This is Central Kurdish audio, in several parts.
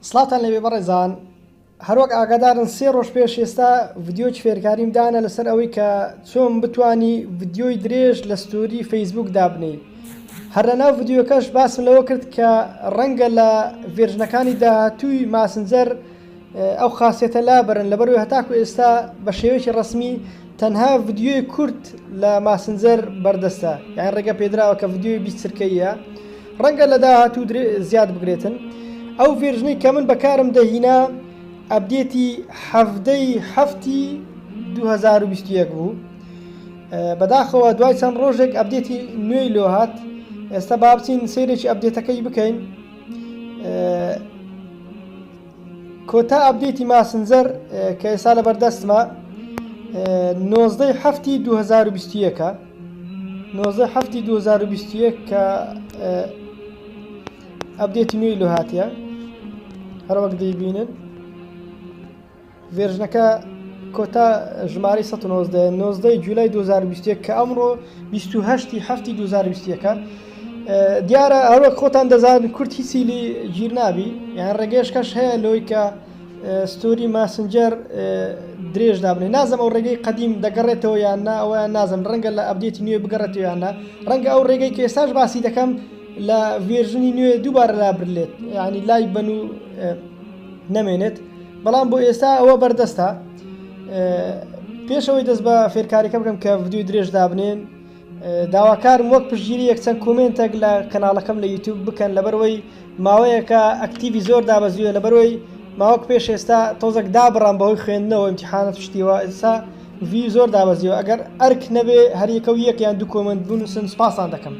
سڵاتان لەبێ بەڕێزان هەروەک ئاگادارن 3 ڕۆژ پێش ئێستا ڤیدیۆ فێرکاریم دانا لەسەر ئەوەی کە چۆن بتانی ڤیدیۆی درێژ لە ستۆری فەیسبوک دابنی. هەر لەناو ڤیدیۆکەش باسم لەوە کرد کە ڕەنگە لە ڤێرژنەکانی داهاتووی ماسنجەر ئەو خاصیەتە لابرن لەبەرەوەی هەتاکو ئێستا بە شێوەیەکی ڕسمی تەنها ڤیدیۆی کورت لە ماسنجەر بەردەستە، یان ڕێگە پێدراوە کە ڤیدیۆی 20 چرکەیە ڕەنگە لە داهاتوو زیاد بگرێتن. ئەو ڤێرژنەی کە من بەکارم دەهینا ئەپدێتی هەفتەی 2021 بوو. بەداخەوە دوای چەند ڕۆژێک ئەپدێتی نوێی لۆ هات. ئێستا با بچین سەیرێکی ئەپدێتەکەی بکەین. کۆتا ئەپدێتی ماسنجەر کە ئێستا لە بەردەستمە 19/7/2021 19/7/2021 کە ئەپدێتی نوێی لۆ هاتیە. هەروەک دەیبینن ڤێرژنەکە کۆتا ژمارەی 19 جولای 2021 کە ئەمڕۆ 28/7/2021 دیارە هەروەک خۆتان دەزانن کورت هیچی لی گیر نابی، یان ڕێگەیشکەش هەیە لەوەی کە ستۆری ماسنجەر درێژ دابنێ. نازم ئەو ڕێگەی قەدیم دەگەڕێتەوە یان نا ئەویان نازم، ڕەنگە لە ئەپدێتی نوێ بگەڕێتەوە یان نا، ڕەنگە ئەو ڕێگەی کە ئێستاش باسی دەکەم لە ڤێرژنی نوێ دووبارە لابرلێت، یعنی لای بن و نەمێنێت. بەڵام بۆ ئێستا ئەوە بەردەستە. پێشەوەی دەست بە فێرکاریەکە بکەم کە ڤیدیۆی درێژ دابنێن، داواکارم وەک پشتگیری یەکچەند کۆمنتێک لە کەناڵەکەم لە یوتیوب بکەن، لەبەرەوەی ماوەیەکە ئەکتیڤی زۆر دابەزیوە، لەبەرەوەی ماوەک پێش ئێستا تۆزێک دابڕام بەهۆی خوێندنەوە ئیمتیحانات پشتیوە، ئێستا ڤی زۆر دابەزیوە. ئەگەر ئەرک نەبێ هەریەکە و یەک یان دوو کۆمنت بنووسن سپاسان دەکەم.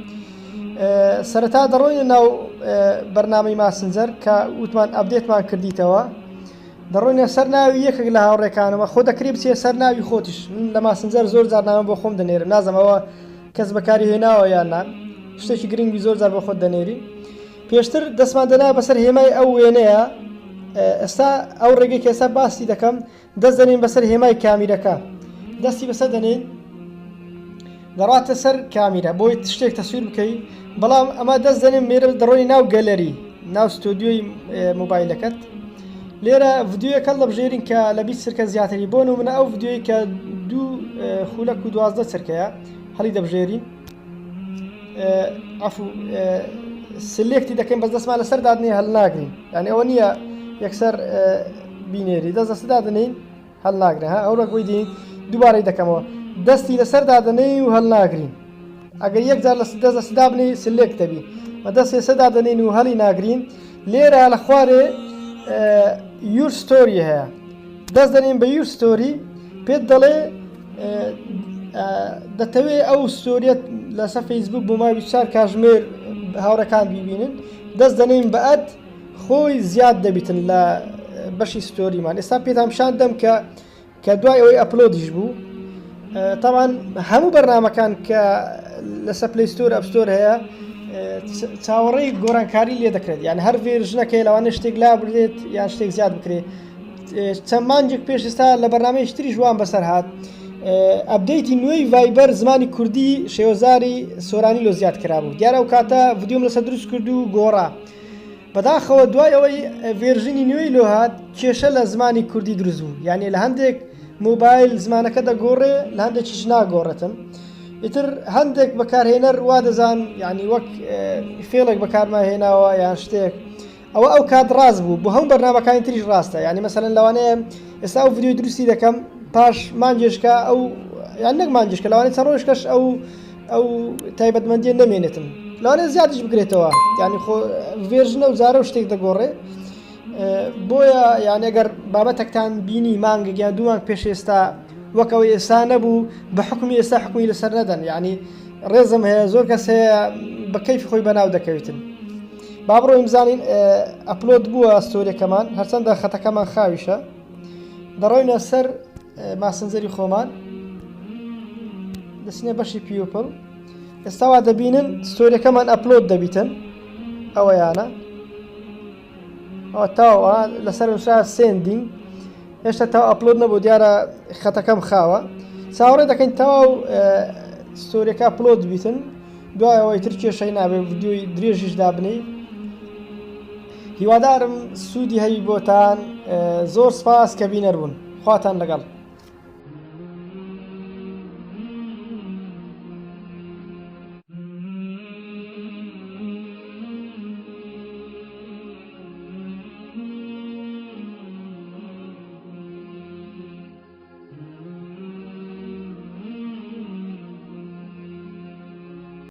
سەرەتا دەڕۆینە ناو بەرنامەی ماسنجەر کە وتمان ئەپدێتمان کردیتەوە، دەڕۆینە سەر ناوی یەکێک لە هاوڕێکانەوە. خۆ دەکرێ بچێ سەر ناوی خۆتیش. من لە ماسنجەر زۆر جار نامە بۆ خۆم دەنێرم، نازم ئەوە کەس بەکاری هێناوە یان نا، شتێکی گرنگی زۆر جار بۆ خۆت دەنێری. پێشتر دەستمان دەنا بەسەر هێمای ئەو وێنەیە. ئێستا ئەو ڕێگەی کە ئێستا باسی دەکەم دەست دەنین بەسەر هێمای کامیرەکە، دەستی بەسەر دەنین دەڕاتە سەر کامیرە بۆی شتێک تەسویر بکەیت. بەڵام ئەمە دەست دەنین مێرە دەڕۆی ناو گەلەری، ناو ستۆدیۆی مۆبایلەکەت. لێرە ڤیدیۆیەکە دەبژێرین کە لە 20 چرکە زیاتری بۆ نمونە ئەو ڤیدیۆی کە 2:12 چرکەیە هەڵی دەبژێرین. عەفو سلێکتی دەکەین، بەس دەستمان لەسەر دادنێ هەڵ ناگرین، یعنی ئەوە نییە یەکسەر بینێری دەست دادنین هەڵ ناگرین. ئەوڕە گوی دین دووبارەی دەکەمەوە، دەستی لەسەر دادنەی و هەڵ ناگرین. ئەگەر یەکجار دەست لەسەر بنی سلێک دەبی، مە دەستی لەسەر دادنین و هەڵی ناگرین. لێرە لە خوارێ یور ستۆری هەیە، دەست دەنین بە یور ستۆری، پێت دەڵێ دەتەوێت ئەو ستۆریەت لەسەر فەیسبوک بۆ مای 24 کاتژمێر هاوڕەکان بیبینن. دەست دەنین بە ئەد خۆی زیاد دەبیتن لە بەشی ستۆریمان. ئێستا پێتان پیشاندەم کە دوای ئەوەی ئەپلۆدیش بوو. تاوان هەموو بەرنامەکان کە لەسەر پلەی ستۆر ئەپستۆر هەیە چاوەڕێی گۆڕانکاری لێ دەکرێت، یان هەر ڤێرژنەکەی لەوانە شتێک لا بردێت یان شتێک زیاد بکرێت. چەند مانجێک پێش ئێستا لە بەرنامەی تری جوان بەسەر هات ئەپدەیتی نوێی ڤایبەر زمانی کوردی شێوەزاری سۆرانی لۆ زیاد کرابوو. دیارە ئەو کاتە ڤیدیۆم لەسەر دروست کرد و گۆڕا. بەداخەوە دوای ئەوەی ڤێرژنی نوێی لۆ هات کێشە لە زمانی کوردی دروست بوو، یعنی لە هەندێک مۆبایل زمانەکە دەگۆڕێ لە هەندێکیش ناگۆڕێتن. ئیتر هەندێک بەکارهێنەر وا دەزان، یعنی وەک فێڵێک بەکارمان هێناوە یان شتێک، ئەوە ئەو کات ڕاست بوو بۆ هەموو بەرنامەکانی تریش ڕاستە. یعنی مەسەلەن لەوانەیە ئێستا ئەو ڤیدیۆی دروستی دەکەم پاش مانجێشکە ئەو یان نەک مانجێشکە لەوانەیە چەند ڕۆژکەش ئەو تایبەتمەندیە نەمێنێتم، لەوانەیە زیادیش بگرێتەوە، یعنی خۆ ڤێرژنە و جارە و شتێک دەگۆڕێ. بۆیە یعنی ئەگەر بابەتێکتان بینی مانگێک یان دوو مانگ پێش ئێستا وەکەوەی ئێستا نەبوو بە حکمی ئێستا حکومی لەسەر نەدەن، یعنی ڕێزم هەیە زۆر کەس هەیە بە کەیفی خۆی بەناو دەکەوێتن. با بڕۆین بزانین ئەپلۆد بووە ستۆریەکەمان، هەرچەندە خەتەکەمان خاویشە. دەڕۆینە سەر ماسنجەری خۆمان، دەچینە بەشی پیوپڵ. ئێستا وا دەبینن ستۆریەکەمان ئەپلۆد دەبیتن، ئەوەیانە ئەوە تاوە لەسەر وشا سێندینگ، هێشتا تاو ئەپلۆد نەبوو، دیارە خەتەکەم خاوە. چاوەڕێ دەکەین تەواو ستۆریەکە ئەپلۆد بیتن، دوای ئەوەی تر کێشەی نابێ ڤیدیۆی درێژیش دابنی. هیوادارم سوودی هەوی بۆتان زۆر سپاس کە بینەر بوون خواتان لەگەڵ